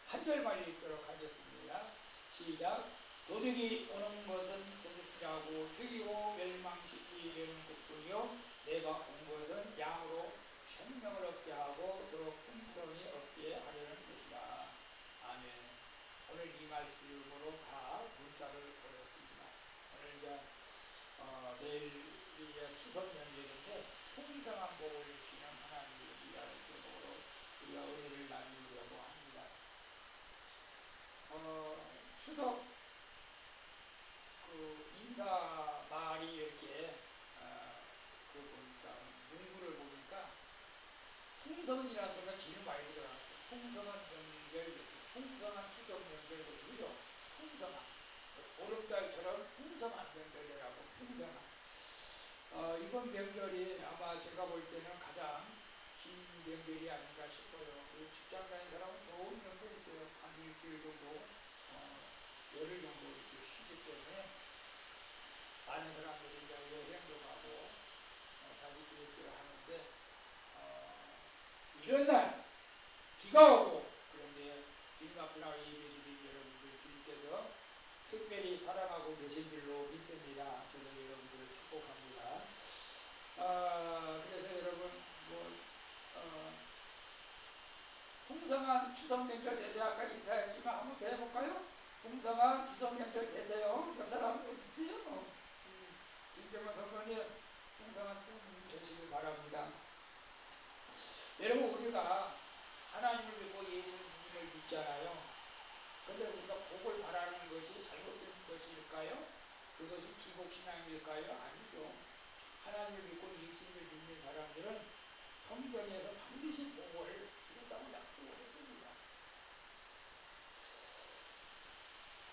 한 절만 읽도록 하겠습니다. 시작. 도둑이 오는 것은 도둑질하고 죽이고 멸망시키려는 것뿐이요 내가 온 것은 양으로 생명을 얻게 하고 또 풍성히 얻게 하려는 것이다. 아멘. 오늘 이 말씀으로 다 문자를 보냈습니다. 오늘 이제 내일 이제 추석 연휴인데 풍성한 복을 주시는 하나님의 이야기 제목으로 우리가 은혜를 나누려고 합니다. 추석 그 인사 말이 이렇게 그 보니까 문구를 보니까 풍성이라는 소리가 제일 많이 들어갔어요. 풍성한 명절이죠. 풍성한 추석 명절이죠. 그죠? 풍성한 보름달처럼 풍성한 명절이라고 풍성한 이번 명절이 아마 제가 볼 때는 가장 긴 명절이 아닌가 싶어요. 그 직장 다니는 사람은 좋은 명절이 있어요. 한 일주일 정도 열흘 정도 이렇게 쉬기 때문에 많은 사람들이 이제 여행도 가고 자기 계획대로 하는데 이런 날 비가 오고 그런데 주님 앞에 나와 예배드린 여러분들 주님께서 특별히 사랑하고 계신 줄로 믿습니다. 저도 여러분들을 축복합니다. 그래서 여러분 풍성한 추석 명절 되세요. 아까 인사했지만 한번 더 해볼까요? 풍성한 추석 명절 되세요. 몇 사람 어디 있어요? 김정은 선생님 풍성한 추석 명절 되시길 바랍니다. 여러분 우리가 하나님을 믿고 예수님을 믿잖아요. 그런데 우리가 복을 바라는 것이 잘못된 것일까요? 그것이 기복신앙일까요? 아니죠. 하나님을 믿고 예수님을 믿는 사람들은 성경에서 반드시 복을 주겠다고 약속을 했습니다.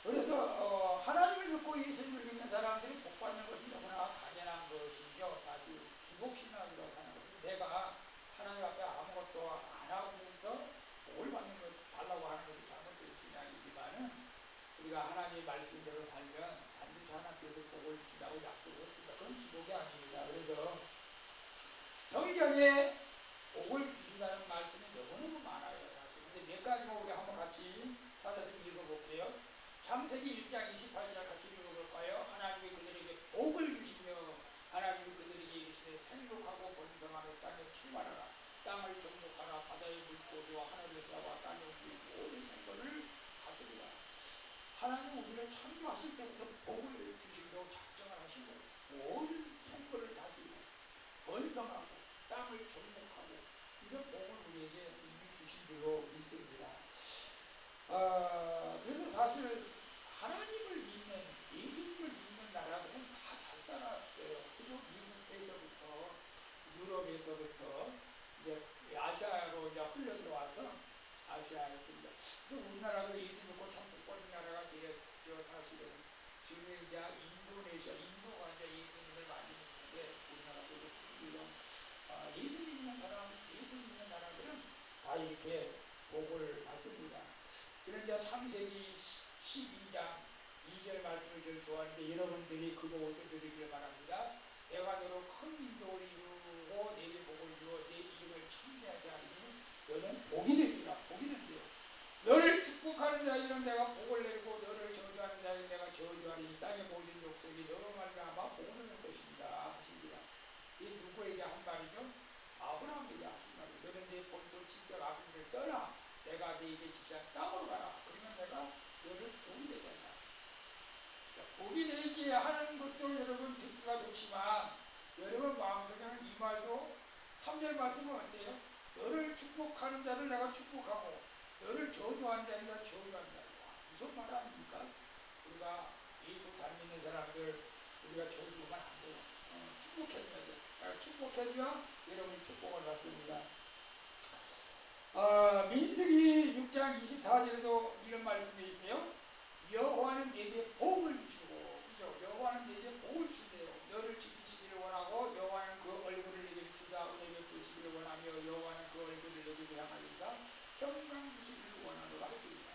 그래서 하나님을 믿고 예수님을 믿는 사람들이 복받는 것은 너무나 당연한 것이죠. 사실 기복신앙이라고 하는 것은 내가 하나님 앞에 아무것도 안 하면서 복을 받는 것 달라고 하는 것이 잘못된 신앙이지만은 우리가 하나님의 말씀대로 살면 반드시 하나님께서 복을 주시라고 약속했습니다. 그건 기복이 아닙니다. 그래서 성경에 복을 주신다는 말씀이 너무너무 많아요. 사실. 근데 몇 가지만 우리 한번 같이 찾아서 읽어볼게요. 창세기 1장 28절 같이 읽어볼까요? 하나님이 그들에게 복을 주시며 하나님이 그들에게 이르시되 생육하고 번성하며 땅에 출발하라. 땅을 정복하라. 바다의 물고기와 하늘의 새와 땅에 움직이는 모든 생물을 다스리라. 하나님 우리를 창조하실 때부터 복을 주시기로 작정을 하신 거예요. 모든 생물을 다스리고 번성하고 땅을 정복하고 이런 복을 우리에게 이미 주신 줄로 믿습니다. 그래서 사실 하나님을 믿는 예수님을 믿는 나라들은 다 잘 살았어요. 그죠? 미국에서부터 유럽에서부터 이제 아시아로 이제 흘러 들어와서 아시아였습니다. 우리나라도 예수 믿고 천국 보는 나라가 되었죠. 사실은 지금 이제 인도가 이제 예수님을 많이 믿는데 우리나라도 물론 예수 믿는 사람, 예수 믿는 나라들은 다 이렇게 복을 받습니다. 그런데 창세기 12장 2절 말씀을 제일 좋아하는데 여러분들이 그거 얻어드리길 바랍니다. 내가 너로 큰 민족을 이루고 내게 복을 주어 내 이름을 창대하게 하리니 너는 복이 될지라. 복이 된대요. 너를 축복하는 자에게는 내가 복을 내리고 너를 저주하는 자에게 내가 저주하리니 땅의 모든 족속이 너로 말미암아 복을 얻는 것입니다 하십니다. 이 누구에게 한 말이죠? 아브라함에게 하신 말이죠. 너는 내 본토 친척 아버지를 떠나 내가 네게 지시한 땅으로 가라. 그러면 내가 너를 복이 되게 한다. 복이 되게 하는 것도 여러분 듣기가 좋지만 여러분 마음속에는 이 말도 3절 말씀은 어때요? 너를 축복하는 자를 내가 축복하고 너를 저주하는 자를 내가 저주하는 자를. 무슨 말 아닙니까? 우리가 예수 잘 믿는 사람들 우리가 저주하면 안 돼요. 축복해줘야 돼. 축복해줘야 여러분이 축복을 받습니다. 민수기 6장 24절에도 이런 말씀이 있어요. 여호와는 내게 복을 주시고, 그죠? 여호와는 내게 복을 주신대요. 너를 지키시기를 원하고 여호와는 그 얼굴을 내게 주사 은혜를 베푸시기를 원하며 여호와는 그 얼굴을 내게 향하여서 평강 주시기를 원하노라 하십니다.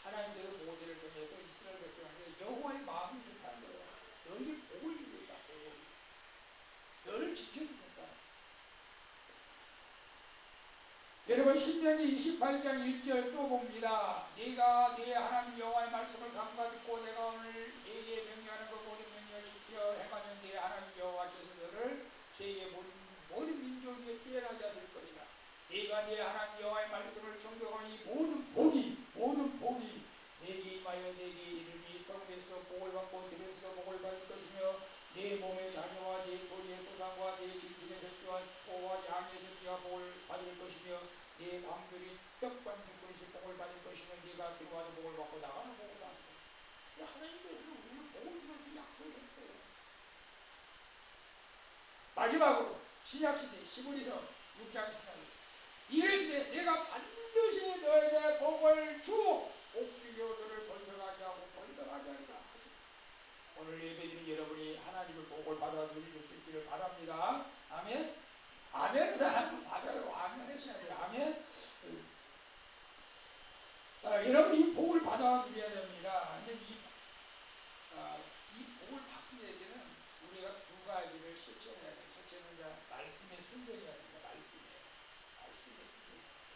하나님께서 모세를 통해서 이스라엘 백성에게 여호와의 마음이 그렇다는 거예요. 너에게 복을 주겠다. 너를 지켜주겠다. 여러분 신명기 28장 1절 또 봅니다. 네가 네 하나님 여호와의 말씀을 삼가 듣고 내가 오늘 네게 명령하는 것 모든 명령을 지켜 행하면 네 하나님 여호와께서 너를 세계 모든 민족 위에 뛰어나게 하실 것이라. 네가 네 하나님 여호와의 말씀을 존경하니 모든 복이 내게 임하여 내게 이르니 성에서 복을 받고 들에서도 복을 받을 것이며 내 몸의 자녀와 내 토리의 소산과 내 집집의 새끼와 소와 양의 새끼가 복을 받을 것이며 네 광들이 떡반죽 그릇이 복을 받을 것이며 네가 들어와도 복을 받고 나가는 복을 받을 것이며 하나님께서 우리는 복을 주는 약속을 했어요. 마지막으로 신약시대 시므리서 6장 10절 이르시되 내가 반드시 너에게 복을 주고 복주여 너를 번성하게 하고 번성하게 하리라 하시니 오늘 예배드린 여러분이 하나님의 복을 받아 누릴 수 있기를 바랍니다. 아멘. 아멘 사람 받아요. 아멘 하셔야 돼요. 아멘. 여러분 이 복을 받아 누려야 됩니다. 근데 이 복을 받기 위해서는 우리가 두 가지를 실천해야 돼요. 첫째는 말씀에 순종해야 됩니다. 말씀에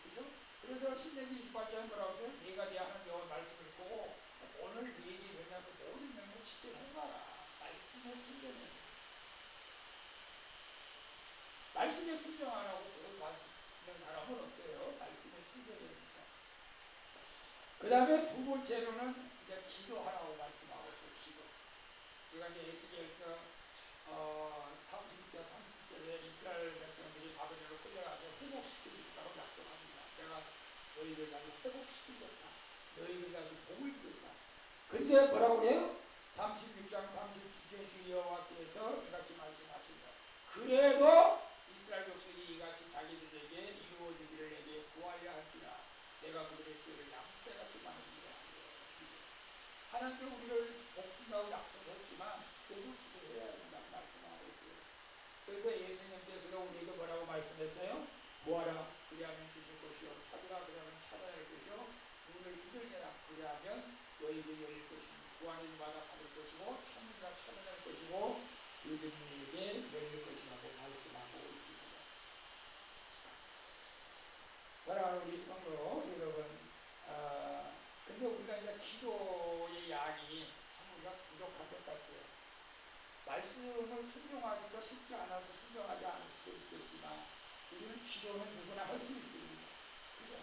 순종. 그래서 신명기 28장 뭐라고 해서 네가 네 하나님 여호와 말씀을 보고 오늘 네게 명령한 모든 명령을 직접 행하라. 말씀에 순종해. 말씀에 순종 안 하고 복을 받는 사람은 없어요. 말씀에 순종해야 됩니다. 그 다음에 두 번째로는 이제 기도하라고 말씀하고 있어요. 기도. 제가 이제 에스겔서 30절 30절에 이스라엘 백성들이 바벨론으로 끌려가서 회복시켜주겠다고 약속합니다. 내가 너희들 가지고 회복시키겠다. 너희들 가지고 복을 주겠다. 근데 뭐라고 그래요? 36장 37절 주 여호와께서 이같이 말씀하십니다. 그래도 이스라엘 백성이 이같이 자기들에게 이루어지기를 내게 구하려 할지라 내가 그들의 수를 양떼같이 많으리라. 하나님도 우리를 복준다고 약속했지만 그래도 기도해야 된다고 말씀하고 있어요. 그래서 예수님께서도 우리에게 뭐라고 말씀했어요? 구하라 그리하면 주실 것이요 찾으라 그리하면 찾아야 할 것이요 문을 두드리라 그리하면 너희에게 열릴 것이며 구하는 이마다 받을 것이고 찾느니라 찾아낼 것이고 두드리에게 열릴 것이라고 말씀하고 있습니다. 사랑하는 우리 성도 여러분, 근데 우리가 이제 기도의 양이 참 우리가 부족한 것 같아요. 말씀을 순종하기가 쉽지 않아서 순종하지 않을 수도 있겠지만 우리는 기도는 누구나 할 수 있습니다. 그죠?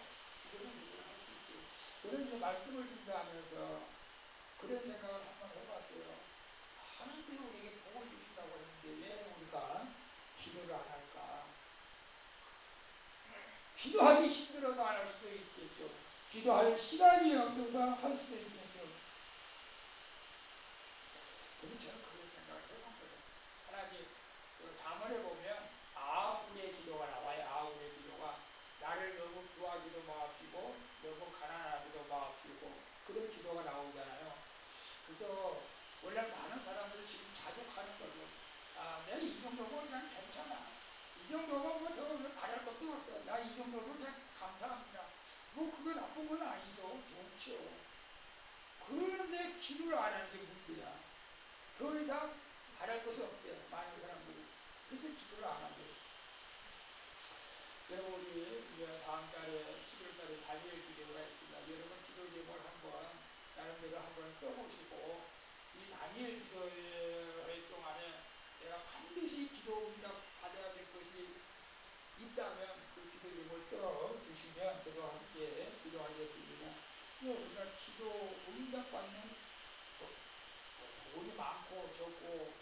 기도는 누구나 할 수 있어요. 저는 이제 말씀을 준비하면서 그런 생각을 한번 해봤어요. 하나님께서 우리에게 복을 주신다고 했는데 왜 우리가 기도를 안 할까? 기도하기 힘들어서 안 할 수도 있겠죠. 기도할 시간이 없어서 할 수도 있겠죠. 근데 저는 그런 생각을 해본 거예요. 하나님, 잠언에 보면 아합의 기도가 나와요. 아합의 기도가 나를 너무 구하기도 마옵시고 너무 가난하기도 마옵시고 그런 기도가 나오잖아요. 그래서 원래 많은 사람들이 지금 자족하는 거죠. 내가 이 정도면 그냥 괜찮아. 이 정도면 뭐 바랄 것도 없어. 나 이 정도로 그냥 감사합니다. 뭐 그거 나쁜 건 아니죠. 좋죠. 그런데 기도를 안 하는 게 문제야. 더 이상 바랄 것이 없대요. 많은 사람들이. 그래서 기도를 안 한대요. 여러분 우리 다음 달에 11월 달에 다니엘 기도가 있습니다. 여러분 기도 제목을 한번 나름대로 한번 써보시고 이 다니엘 기도회 동안에 내가 반드시 기도 응답 받아야 될 것이 있다면 그 기도 제목을 써주시면 저와 함께 기도하겠습니다. 우리가 기도 응답 받는 돈이 많고 적고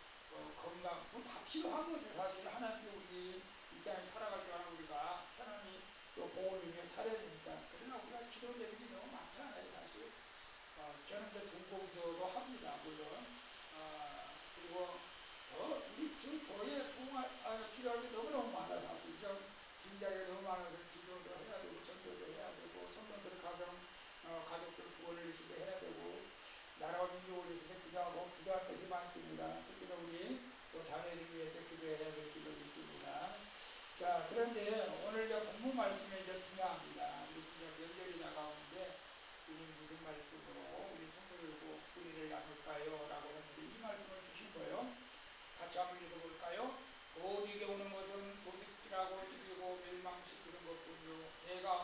건강 다 필요한 거죠. 사실 하나님께 우리 이 땅에 살아가지 않아 우리가 편안히 또 복을 누리며 살아야 되니까. 그러나 우리가 기도 제목이 너무 많잖아요. 사실 저는 이제 중보기도도 합니다. 물론 그리고 우리 교회 기도할 게 너무너무 많아요. 사실 좀 진작에 너무 많아서 기도도 해야 되고 전도도 해야 되고 성도들 가족들 구원을 위해서 해야 되고 나라와 민족을 위해서 기도할 것이 많습니다. 특히나 우리 또 자녀를 위해서 기도해야 될 기도가 있습니다. 자, 그런데 오늘 본문 말씀이 이제 중요합니다. 우리 이제 명절이 다가오는데 우리 무슨 말씀으로 우리 성도들과 은혜를 나눌까요? 라고 했는데 이 말씀을 주신 거예요. 같이 한번 읽어볼까요? 너에게 오는 것은 도둑질하고 죽이고 멸망시키는 것뿐이요 내가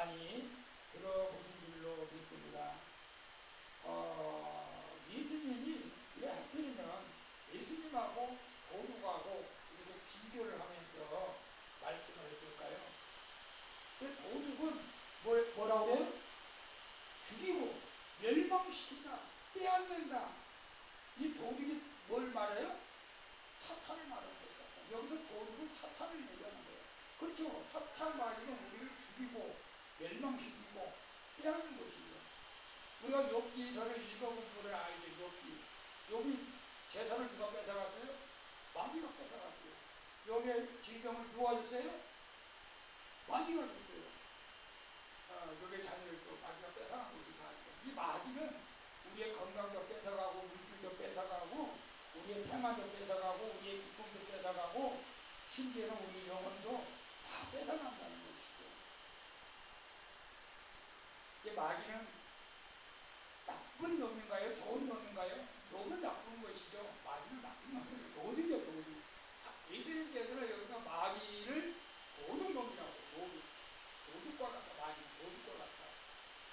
많이 들어보신 줄로 믿습니다. 예수님이 왜 하필이면 예수님하고 도둑하고 이렇게 비교를 하면서 말씀을 했을까요? 그 도둑은 뭐라고 해요? 죽이고 멸망시킨다, 빼앗는다. 이 도둑이 뭘 말해요? 사탄을 말하는 거예요. 사탄. 여기서 도둑은 사탄을 얘기하는 거예요. 그렇죠. 사탄 마귀는 우리를 죽이고 멸망시키고 빼앗는 것이죠. 우리가 욥기서를 읽어본 분을 알죠. 욥이 재산을 누가 뺏어갔어요? 마귀가 뺏어갔어요. 욥의 질병을 누가 줬어요? 마귀가 줬어요. 욥의 자녀를 또 마귀가 뺏어간 거지 사실은. 이 마귀는 우리의 건강도 뺏어가고 물질도 뺏어가고 우리의 평안도 뺏어가고 우리의 기쁨도 뺏어가고 심지어는 우리 영혼도 다 뺏어간다는 것이죠. 이 마귀는 나쁜 놈인가요? 좋은 놈인가요? 놈은 나쁜 것이죠. 마귀는 나쁜 놈이에요. 도둑이요, 도둑. 예수님께서는 여기서 마귀를 도둑놈이라고 해요. 도둑과 같다. 마귀는 도둑과 같다.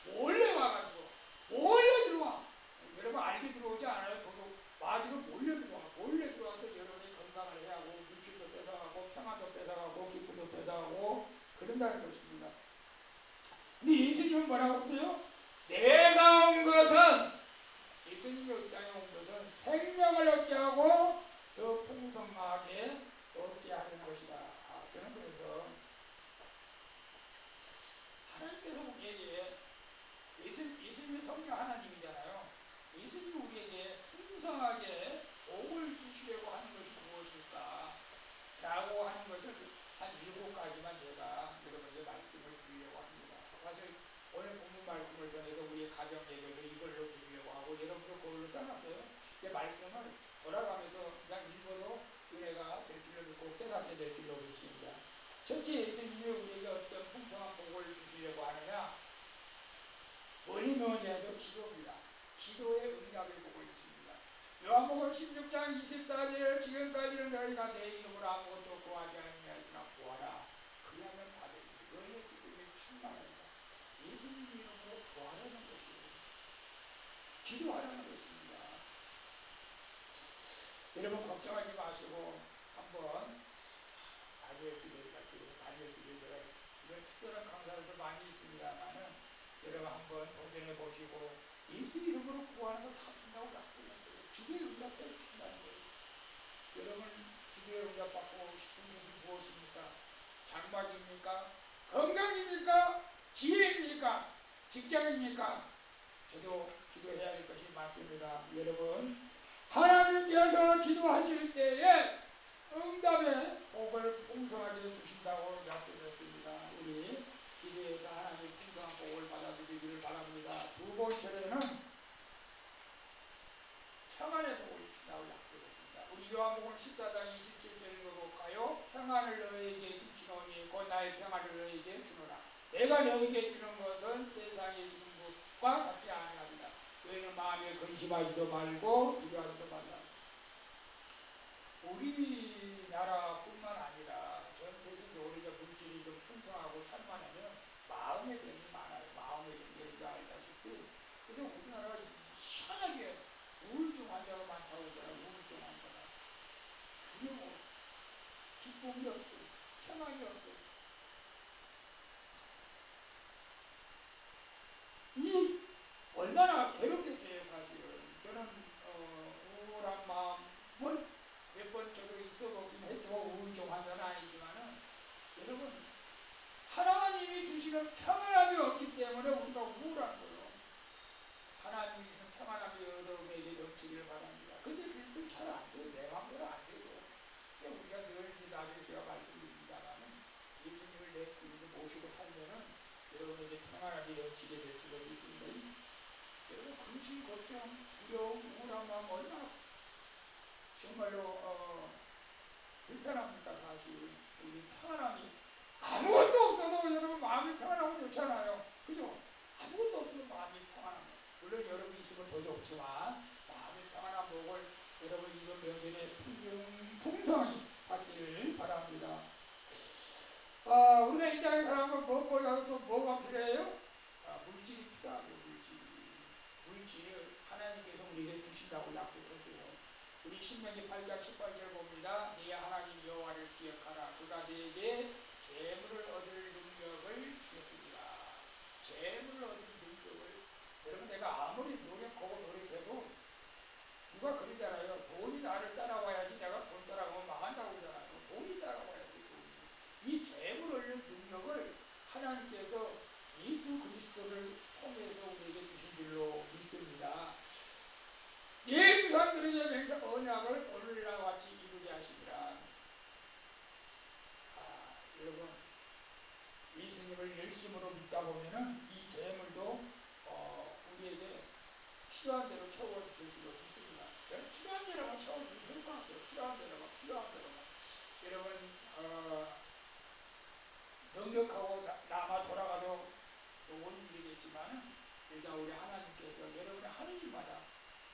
몰래 와가지고 몰래 들어와. 여러분 알게 들어오지 않아요? 도둑. 마귀는 몰래 들어와. 몰래 들어와서 여러분의 건강을 해하고 물질도 뺏어가고 평안도 뺏어가고 기쁨도 뺏어가고 그런다는 것입니다. 근데 예수님은 뭐라고 했어요? 내가 온 것은, 예수님이 이 땅에 온 것은 생명을 얻게 하고 더 풍성하게 얻게 하는 것이다. 저는 그래서 하나님께서 우리에게 예수님이 성령 하나님이잖아요. 예수님이 우리에게 풍성하게 복을 주시려고 하는 것이 무엇일까? 라고 하는 것을 한 7가지만 제가 여러분에게 말씀을 드리려고 합니다. 사실 오늘 본문 말씀을 전해서 우리의 가정 예배를 이걸로 드리려고 하고 여러분도 그걸로 써놨어요. 이 말씀을 돌아가면서 그냥 읽어도 은혜가 될 줄로 믿고 깨닫게 될 줄로 믿습니다. 첫째, 예수님이 우리에게 어떤 풍성한 복을 주시려고 하느냐? 뭐니 해도 기도입니다. 기도의 응답의 복을 주십니다. 요한복음 16장 24절 지금까지는 너희가 내 이름으로 아무것도 구하지 아니하였으나 구하라. 그리하면 받으리니 너희의 기도에 충만하리라. 예수님 이름으로 구하라는 것이에요. 기도하라는 것입니다. 여러분 걱정하지 마시고 한번 다니엘길에 제가 이런 특별한 강사들도 많이 있습니다만은 여러분 한번 도전해 보시고 예수 이름으로 구하는 걸 다 준다고 약속했어요. 기도에 응답해 주신다는 거예요. 여러분 기도에 응답받고 싶은 것은 무엇입니까? 장막입니까? 건강입니까? 지혜입니까? 직장입니까? 저도 기도해야 할 것이 많습니다. 여러분 하나님께서 기도하실 때에 응답의 복을 풍성하게 주신다고 약속했습니다. 우리 기도에서 하나님의 풍성한 복을 받아들이기를 바랍니다. 두 번째는 평안의 복을 주신다고 약속했습니다. 우리 요한복음 14장 27절 읽어볼까요? 평안을 너희에게 주시노니 곧 나의 평안을 너희에게 주노라. 내가 너희에게 주는 것은 세상에 주는 것과 같지 아니하리라. 너희는 마음에 근심하지도 말고 이러하지도 말라. 우리나라뿐만 아니라 전 세계적으로 물질이 좀 풍성하고 살만하면 마음의 병이 많아요. 마음의 병이 알다시피. 그래서 우리나라가 희한하게 우울증 환자가 많다고 그러잖아요. 우울증 환자가. 두려워. 기쁨이 없어요. 평안이 없어요. 이 얼마나 괴롭겠어요, 사실은. 저는 우울한 마음은 몇 번 저도 있어보긴 했죠. 우울증 환자는 아니지만은 여러분 하나님이 주시는 평안함이 없기 때문에 우리가 우울한 거예요. 하나님이 주시는 평안함이 여러분에게 넘치기를 바랍니다. 근데 그게 잘 안 돼요. 내 마음대로 안 돼요. 우리가 늘 나중에 제가 말씀드립니다만은 예수님을 내 주인으로 모시고 살면은 여러분에게 평안함이 넘치게 될 줄로 믿습니다. 여러분 근심, 걱정, 두려움, 우울한 마음 얼마나 정말로 불편합니까? 사실 우리 평안함이 아무것도 없어도 여러분 마음이 평안하고 좋잖아요. 그죠? 아무것도 없어도 마음이 평안합니다. 물론 여러분이 있으면 더 좋지만 마음의 평안한 복을 여러분 이번 명절에 풍성히 받기를 바랍니다. 우리가 이 땅에 살아가면 무엇보다도 또 뭐가 필요해요? 물질이 필요하고 물질을 하나님께서 우리에게 주신다고 약속했어요. 우리 신명기 8장 18절 봅니다. 네 하나님 여호와를 기억하라. 그가 네게 재물을 얻을 능력을 주셨습니다. 재물을 얻을 능력을. 여러분, 내가 아무리 노력하고 노력해도 누가 그러잖아요. 돈이 나를 따라와야지. 내가 돈 따라가면 망한다고 그러잖아요. 돈이 따라와야지. 이 재물 얻는 능력을 하나님께서 예수 그리스도를 통해서 우리에게 주신 줄로 믿습니다. 예, 그 사람들에게 맹세 언약을 오늘과 같이 이루게 하시리라. 여러분, 예수님을 열심으로 믿다 보면은 이 재물도 우리에게 필요한 대로 채워주실 줄로 믿습니다. 필요한 대로만 채워주면 될 것 같아요. 필요한 대로만. 여러분, 넉넉하고 남아 돌아가도 좋은 일이겠지만 일단 우리 하나님께서 여러분의 하는 일마다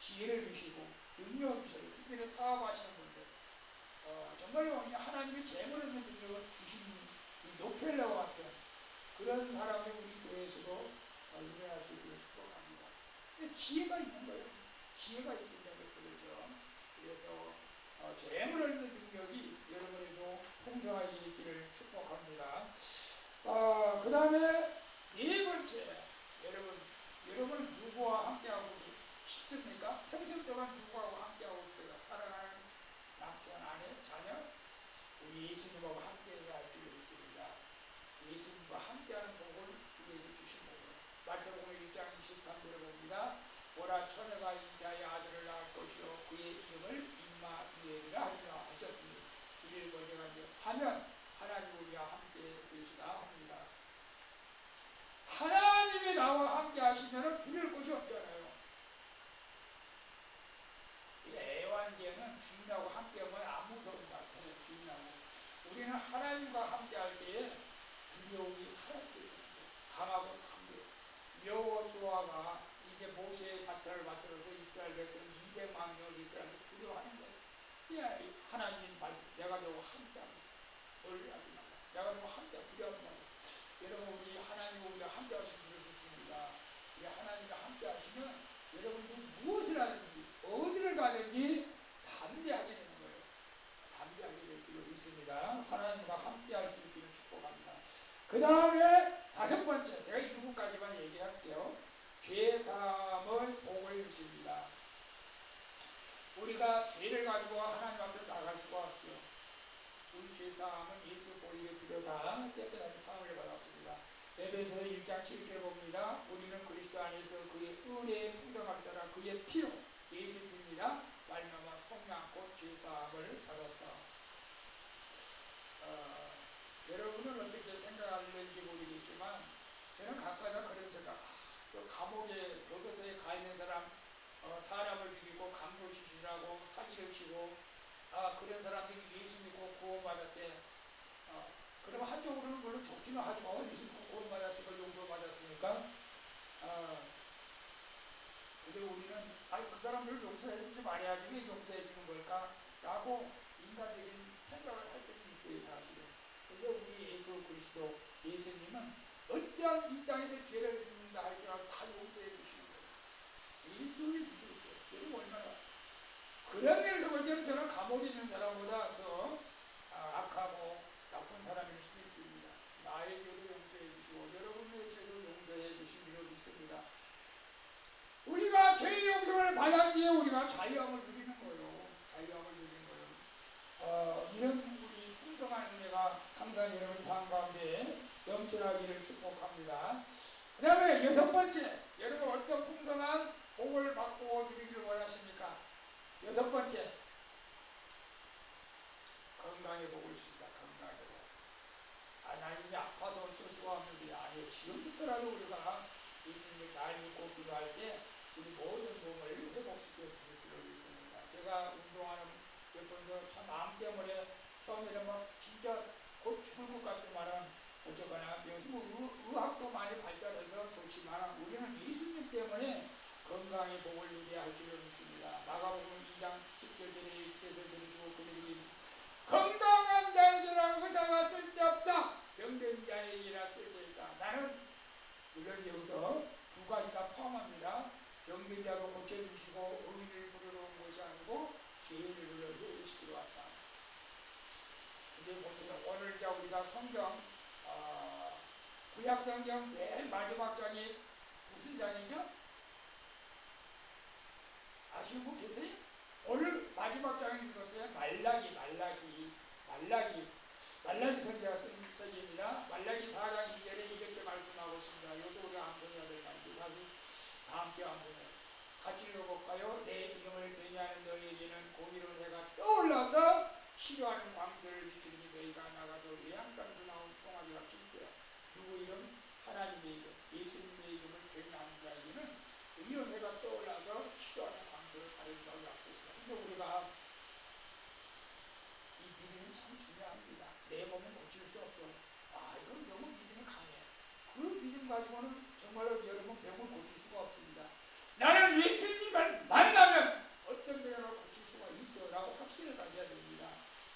지혜를 주시고 능력을 주시고 특별히 사업하시는 분들 정말로 하나님의 재물 있는 능력을 주신 노펠러와 같은 그런 사람이 우리 교회에서도 일어날 수 있기를 축복합니다. 근데 지혜가 있는 거예요. 지혜가 있으면 그렇죠. 그래서 재물 있는 능력이 여러분에도 풍성하게 있기를 축복합니다. 그 다음에 네 번째, 여러분 누구와 함께하고 싶습니까? 평생 동안 누구하고 함께하고 싶어요? 사랑하는 남편, 아내, 자녀? 우리 예수님하고 함께해야 할 줄로 있습니다. 예수님과 함께하는 복을 우리에게 주신 복을 마태복음 1장 23절에 봅니다. 보라, 처녀가 인자의 아들을 낳을 것이요 그의 이름을 임마누엘이라 하리라 하셨으니 이를 번역하 하면 하나님 우리와 함께 계시다 합니다. 하나님이 나와 함께 하시면 두려울 것이 없잖아요. 애완견은 주인하고 함께하면 안 무서운 것 같아요. 주인하고. 우리는 하나님과 함께할 때에 두려움이 사라지게 강하고 강해. 여호수아가 이제 모세의 밭을 만들어서 이스라엘 백성 200만 명이 그렇게 두려워하는 거예요. 하나님 말씀, 내가 너와 함께하고 놀라지 말라. 내가 너와 함께 두려워하지 말라. 여러분, 우리 하나님 우리가 함께 하시는 줄 믿습니다. 우리 하나님과 함께 하시면 여러분들이 무엇을 하든지 어디를 가든지 담대하게 되는 거예요. 담대하게 될 줄로 믿습니다. 하나님과 함께 할 수 있기를 축복합니다. 그 다음에 다섯 번째, 제가 이 부분까지만 얘기할게요. 죄사함을 복을 주십니다. 우리가 죄를 가지고 하나님 앞에 나갈 수가 없죠. 우리 죄사함은 예수 보혈의 피로 다 깨끗하게 사함을 받았습니다. 에베소서 1장 7절 봅니다. 우리는 그리스도 안에서 그의 은혜의 풍성함 따라 그의 피로 예수 피입니다. 말미암아 속량 곧 죄사함을 받았다. 여러분은 어떻게 생각하는지 모르겠지만 저는 가끔가다 그런 생각, 감옥에 교도소에 가 있는 사람, 사람을 죽이고 강도시키라고 사기를 치고 그런 사람들이 예수 믿고 구원받았대. 그러면 한쪽으로는 물론 좋기는 하지만 예수 믿고 구원받았으니까 용서받았으니까 근데 우리는 그 사람들을 용서해주지 말아야지 왜 용서해주는 걸까? 라고 인간적인 생각을 할 때는 있어요, 사실은. 근데 우리 예수 그리스도 예수님은 어떠한 이 땅에서 죄를 짓는다 할지라도 다 용서해 주시는 거예요. 예수를 믿을 때 여러분 얼마나 그런 면에서 볼 때는 저는 감옥에 있는 사람보다 더 악하고 나쁜 사람일 수도 있습니다. 나의 죄도 용서해 주시고 여러분의 죄도 용서해 주시기로 믿습니다. 우리가 죄의 용서를 받은 뒤에 우리가 자유함을 누리는 거예요. 자유함을 누리는 거예요. 이런 우리 풍성한 은혜가 항상 여러분 삶 가운데 넘쳐나기를 축복합니다. 그 다음에 여섯 번째, 여러분 어떤 풍성한 복을 받고 누리기를 원하십니까? 여섯 번째, 건강의 복을 주십니다. 건강의 복. 나 이제 아파서 어쩔 수가 없는데 아니요. 지금부터라도 우리가 예수님을 잘 믿고 기도할 때 우리 모든 몸을 회복시켜 주실 줄로 믿습니다. 제가 운동하는 몇 번도 참 마음 때문에 처음에는 막 진짜 곧 죽을 것 같지만은 어쩌거나 요즘 의학도 많이 발달해서 좋지만 우리는 예수님 때문에 건강의 복을 누려야 할 줄로 믿습니다. 마가복음 2장 10절에 예수께서 들으시고 그들에게 건강한 자에게는 의사가 쓸데없다. 병든 오시고 의인을 부르러 온 것이 아니고 죄인을 불러 회개시키러 왔다. 근데 보세요. 오늘 우리가 성경 구약 성경 맨 마지막 장이 무슨 장이죠? 아시는 분 계세요? 오늘 마지막 장을 읽었어요. 말라기 선지자 쓴 책입니다. 말라기 4장 2절에 이렇게 말씀하고 있습니다. 이것도 우리가 암송해야 될 말인데 사실 다음 주에 암송해요. 같이 읽어볼까요? 내 이름을 대니하는 너희에게는 공의로운 해가 떠올라서 치료하는 광선을 비추니 너희가 나가서 외양 땅에서 나온 송아지가 길거야. 누구 이름? 하나님의 이름, 예수님의 이름을 대니하는 자에게는 이런 해가 떠올라서 치료하는 광선을 가른다고 약속했습니다. 근데 우리가 이 믿음이 참 중요합니다. 내 몸은 고칠 수 없어. 이건 너무 믿음이 강해. 그 믿음 가지고는 정말로 여러분 병을 고칠 수가 없습니다. 나는 예수님을 만나면 어떤 병으로 고칠 수가 있어 라고 확신을 가져야 됩니다.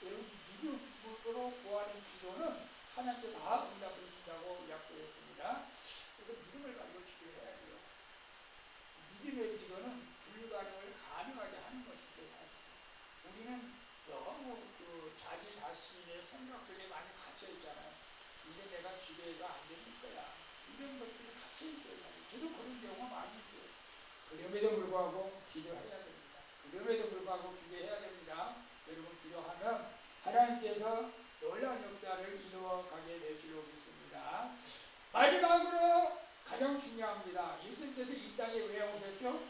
여러분 믿음으로 구하는 기도는 하나님께 다 응답을 주신다고 약속했습니다. 그래서 믿음을 가지고 기도해야 돼요. 믿음의 기도는 불가능을 가능하게 하는 것이죠. 사실 우리는 너무 자기 자신의 생각 속에 많이 갇혀 있잖아요. 이게 내가 기도해도 안 되는 거야. 이런 것들이 갇혀 있어요. 사실 저도 그런 경우가 많이 있어요. 그럼에도 불구하고 기도해야 됩니다. 그럼에도 불구하고 기도해야 됩니다. 여러분 기도하면 하나님께서 놀라운 역사를 이루어가게 될 줄로 믿습니다. 마지막으로 가장 중요합니다. 예수님께서 이 땅에 왜 오셨죠?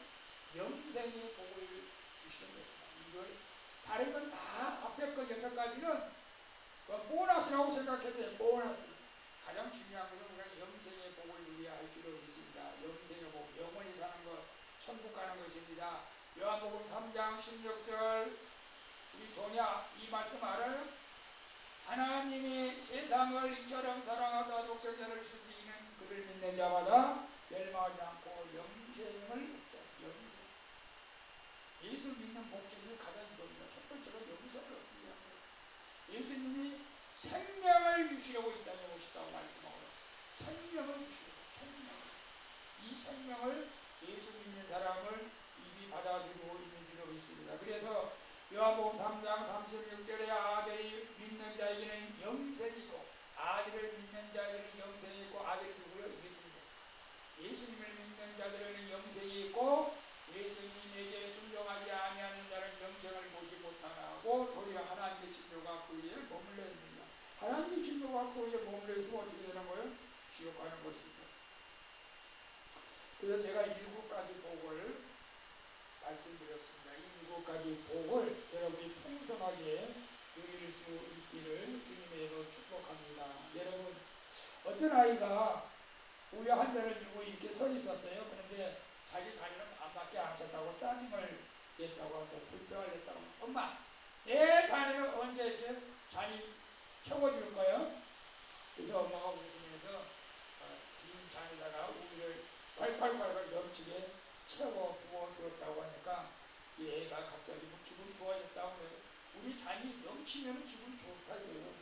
영생의 복을 주시는 겁니다. 이걸 다른 건 다 앞에 거 6가지는 보너스라고 생각해도 돼요. 보너스. 가장 중요한 것은 우리가 영생의 복을 누려야 할 줄로 믿습니다. 영생의 복, 영원히 사는 것, 천국 가는 것입니다. 요한복음 3장 16절 우리 조냐 이 말씀 알아요? 하나님이 세상을 이처럼 사랑하사 독생자를 주시는 그를 믿는 자마다 멸망하지 않고 영생을 얻게 하시다. 예수 믿는 목적이 가장 이겁니다. 첫 번째가 영생을 얻기 위한 거예요. 예수님이 생명을 주시려고 이 땅에 오셨다고 말씀하고요. 생명을 주시려고, 이 생명을 예수 믿는 사람을 이미 받아들이고 있는 줄로 있습니다. 그래서 요한복음 3장 36절에 아들이 믿는 자에게는 영생이고 아들을 믿는 자에게는 영생이 있고 아들이 누구요? 예수님을 믿는 자들에게는 영생이 있고 예수님에게 순종하지 아니하는 자는 영생을 보지 못하고 도리어 하나님의 진노가 그 위에 머물러 있느니라. 하나님의 진노가 그 위에 머물러 있으면 어떻게 되는 거예요? 지옥 가는 것입니다. 그래서 제가 7가지 복을 말씀드렸습니다. 이 7가지 복을 여러분이 풍성하게 누릴 수 있기를 주님의 이름으로 축복합니다. 여러분 어떤 아이가 우유 한 잔을 들고 이렇게 서 있었어요. 그런데 자기 자녀는 반밖에 안 찼다고 짜증을 냈다고 하고 불평을 냈다고 하고 엄마 내 자녀는 언제 이렇게 잔이 채워줄 거예요? 그래서 엄마가 웃으면서 빈 잔에다가 우유를 콸콸콸 넘치게 채워 부어주었다고 하니까 이 애가 갑자기 기분이 좋아졌다고 해요. 우리 잔이 넘치면 기분이 좋다고요.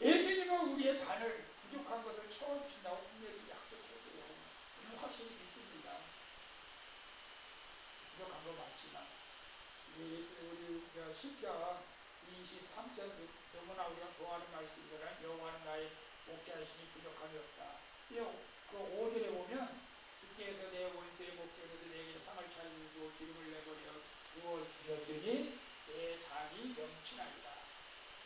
예수님은 우리의 잔을 부족한 것을 채워주신다고 분명히 약속했어요. 저는 확실히 믿습니다. 부족한 거 많지만 우리 시편 23절 너무나 우리가 좋아하는 말씀이잖아요. 여호와는 나의 목자이시니 부족함이 없다. 그 5절에 보면 주께서 내 원수의 목전에서 내게 상을 차려주시고 기름을 내버려 부어주셨으니 내 잔이 넘치나이다.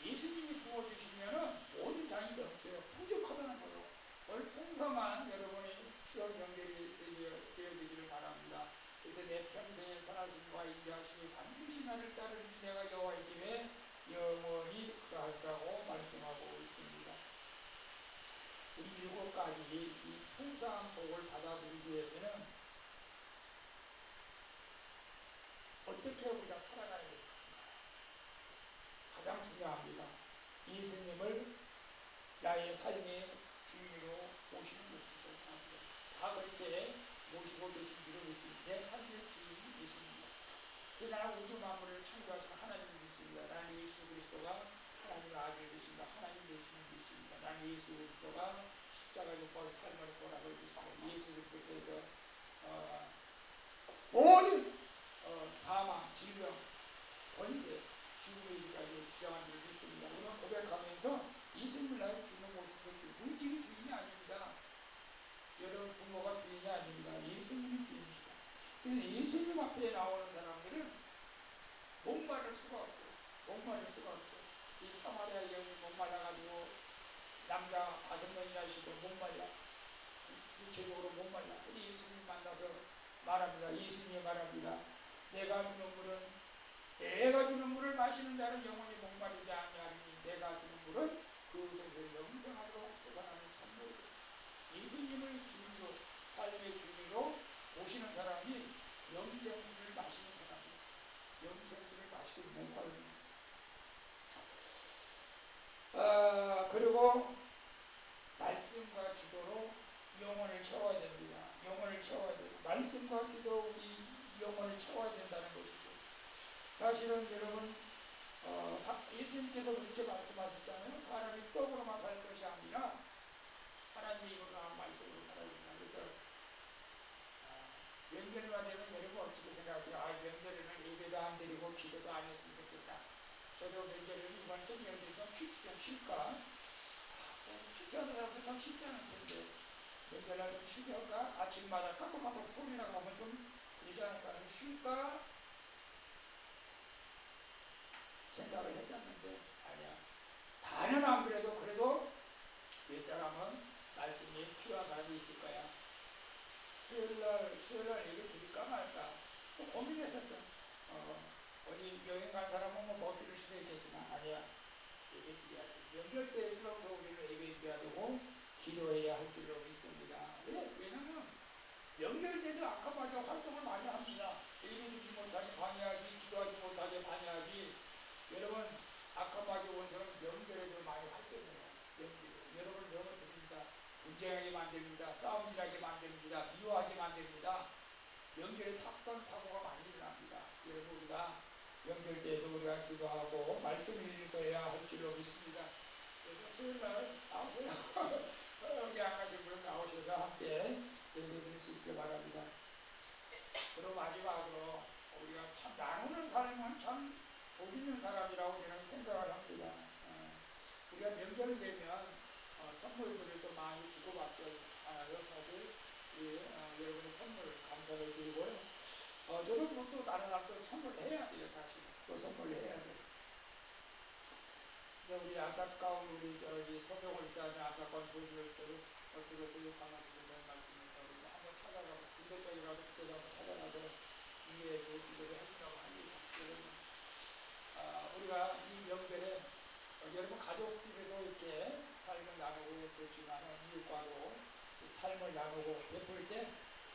예수님이 부어주시면 모든 잔이 넘쳐요. 부족하다는 거예요. 오늘 풍성한 여러분의 추억 연결이 되어지기를 바랍니다. 그래서 내 평생의 선하심과 인자하심이 반드시 나를 따르니 내가 여호와의 집에 영원히 거하리라고 말씀하고 있습니다. 우리 7가지 이 풍성한 복을 받아들이기 위해서는 어떻게 우리가 살아가야 될까? 가장 중요합니다. 예수님을 나의 삶의 주인으로 모시는 것이죠. 사실은 다 그렇게 모시고 계신 줄을 믿습니다. 내 삶의 주인이 예수님입니다. 나는 우주 만물을 창조하신 하나님을 믿습니다. 나는 예수 그리스도가 하나님의 아들 되십니다. 하나님 되시는 믿습니다. 나는 예수 그리스도가 십자가에 못 박혀 삶을 보라고 믿습니다. 예수 그리스도께서 이제 죽음에 이르기까지 주장한 줄 믿습니다. 우리는 고백하면서 예수님을 나의 주는 모습을 우리 집이 주인이 아닙니다. 여러분 부모가 주인이 아닙니다. 예수님이 주인이시다. 그래서 예수님 앞에 나오는 사람들은 목마를 수가 없어요. 목마를 수가 없어요. 이 사마리아 여인이 목말라가지고 남자 5명이나 있어도 목말라, 육체적으로 목말라. 우리 예수님 만나서 말합니다. 예수님이 말합니다. 내가 주는 물을 마시는 자는 영원히 목마르지 아니하니 내가 주는 물은 그곳에서 영생하도록 솟아나는 선물이다. 예수님을 주인으로, 삶의 주인으로 모시는 사람이 영생수를 마시는 사람이에요. 영생수를 마시고 있는 사람입니다. 그리고 말씀과 기도로 영혼을 채워야 됩니다. 영혼을 채워야 돼요. 말씀과 기도로 우리 영혼을 채워야 된다는 것이죠. 사실은 여러분 예수님께서 그렇게 말씀하셨잖아요. 사람이 떡으로만 살 것이 아니라 하나님의 입으로 나온 말씀으로 살아야 된다. 그래서 명절만 되면 여러분 어떻게 생각하세요? 명절에는 예배도 안 드리고 기도도 안 했으면 좋겠다. 저도 명절에는 이번 좀 명절 좀 쉴까? 퀴즈하는 사람도 참 쉽지 않을 텐데 명절날 좀 쉬다가 아침마다 까똑까똑 소리나 가면 좀 그러지 않을까? 쉴까? 생각을 했었는데 아니야. 다는 안 그래도 몇 사람은 말씀이 필요한 사람이 있을 거야. 수요일날 예배 드릴까 말까 또 고민했었어. 어디 여행 간 사람은 못 들을 수도 있겠지만 아니야. 예배 드려야 돼. 명절 때일수록 더 우리는 예배 드려야 되고 기도해야 할 줄로 믿습니다. 왜냐면 명절 때도 아까마저 활동을 많이 합니다. 예배 드리지 못하게 방해하지, 기도하지 못하게 방해하지. 여러분 아까마저 원처럼 명절에도 많이 활동해요. 여러분 넘어뜨립니다. 분쟁하게 만듭니다. 싸움질하게 만듭니다. 미워하게 만듭니다. 명절에 사건 사고가 많이 일어납니다. 여러분 우리가 명절 때에도 우리가 기도하고 말씀을 읽어야 할 줄로 믿습니다. 그래서 수요일날 나오세요. 여기 안 가신 분은 나오셔서 함께 예배드릴 수 있게 바랍니다. 그리고 마지막으로 우리가 참 나누는 사람은 참 복 있는 사람이라고 저는 생각을 합니다. 우리가 명절이 되면 선물들을 또 많이 주고받죠. 사실 여러분의 선물 감사를 드리고요. 저도 또 다른 사람도 선물해야 돼요. 사실 또 선물해야 돼요. 그래서 우리 안타까운 우리 서병호 집사님 안타까운 소식을 들었어요. 강하신 목사님 말씀입니다. 우리 한번 찾아가고 군대 쪽이라도 그때서 한번 찾아가서 이해해서 기도를 해준다고 합니다. 우리가 이 명절에 여러분 가족끼리도 이렇게 삶을 나누고 그렇지만 이웃과도 삶을 나누고 베풀 때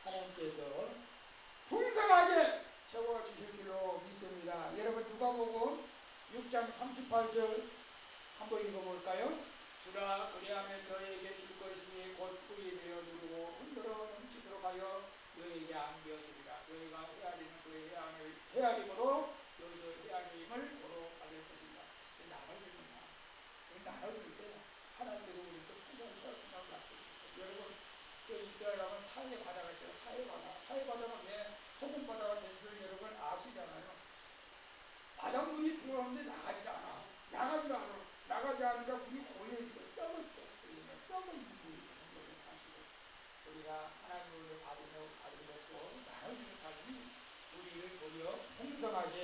하나님께서 풍성하게 채워 주실 줄로 믿습니다. 여러분 누가복음 6장 38절 한번 읽어볼까요? 주라 그리하면 너에게 줄 것이니 곧 뿌리 되어 누르고 흔들어 넘치도록 하여 너에게 안겨주리라. 너희가 헤아리는 그의 헤아림으로 너희도 헤아림을 도로 받을 것이다. 나눠주는 삶. 나눠줄 때 하나님께서 우리 또 풍성히 채워준다고 약속했어요. 여러분 이스라엘 하면 사해바다가 있잖아요. 사해바다가 왜 소금바다가 된 줄 여러분 아시잖아요. 바닷물이 들어오는데 나가지 않아. 나가지 않으니까 물이 고여있어. 썩어있는 물이 되는 거예요. 사실은 우리가 하나님을 받으려고 나눠주는 삶이 우리를 오히려 풍성하게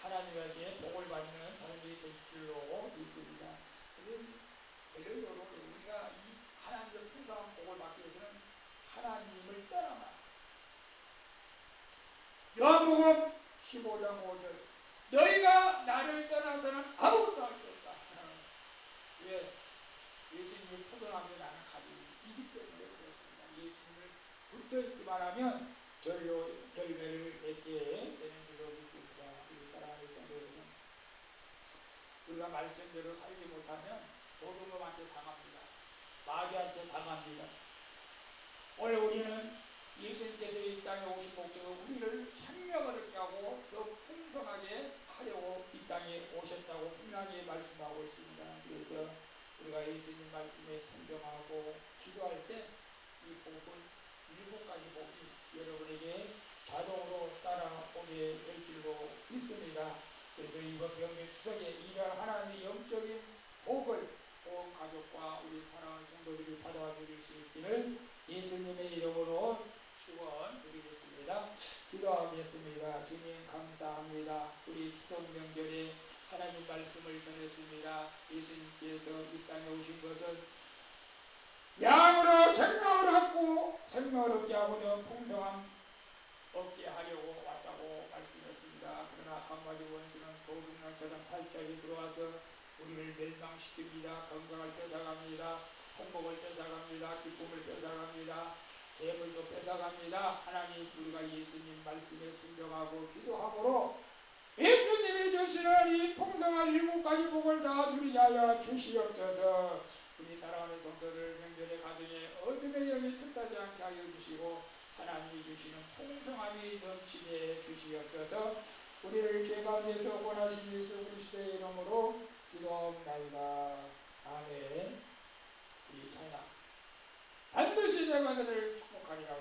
하나님에게 복을 받는 삶이 될 줄로 믿습니다. 우리가 이 하나님의 풍성한 복을 받기 위해서는 하나님을 떠나면 요한복음 15장 5절 너희가 나를 떠나서는 아무것도 할 수 없다. 왜? 예수님을 포도나무에 나는 가지이기 때문에 그렇습니다. 예수님을 붙어있기만 하면 열매를 맺게 되는 줄로 믿습니다. 우리 사랑하는 성도들은 우리가 말씀대로 살지 못하면 도둑놈한테 당합니다. 마귀한테 당합니다. 오늘 우리는 예수님께서 이 땅에 오신 목적은 우리를 생명을 얻게 하고 더 풍성하게 하려고 이 땅에 오셨다고 분명히 말씀하고 있습니다. 그래서 우리가 예수님 말씀에 순종하고 기도할 때 이 복은 7가지 복이 여러분에게 자동으로 따라오게 될 줄로 믿습니다. 그래서 이번 명절 추석에 이런 하나님의 영적인 복을 온 가족과 우리 사랑하는 성도들이 받아들일 수 있기를 예수님의 이름으로 축원드리겠습니다. 기도하겠습니다. 주님 감사합니다. 우리 추석 명절에 하나님 말씀을 전했습니다. 예수님께서 이 땅에 오신 것은 양으로 생명을 얻고 생명을 얻게 하고는 풍성함 얻게 하려고 왔다고 말씀했습니다. 그러나 한마디 원수는 도둑놈처럼 살짝이 들어와서 우리를 멸망시킵니다. 건강을 뺏어갑니다. 행복을 뺏어갑니다. 기쁨을 뺏어갑니다. 재물도 뺏어갑니다. 하나님, 우리가 예수님 말씀에 순종하고 기도함으로 예수님이 주시는 이 풍성한 7가지 복을 다 누리게 하여 주시옵소서. 우리 사랑하는 성도들 명절의 가정에 어둠의 영이 틈타지 않게 하여 주시고 하나님이 주시는 풍성함이 넘치게 주시옵소서. 우리를 죄 가운데서 원하신 예수 그리스도의 이름으로 기도하옵나이다. 아멘. 이 찬양 반드시 내가 너를 축복하리라.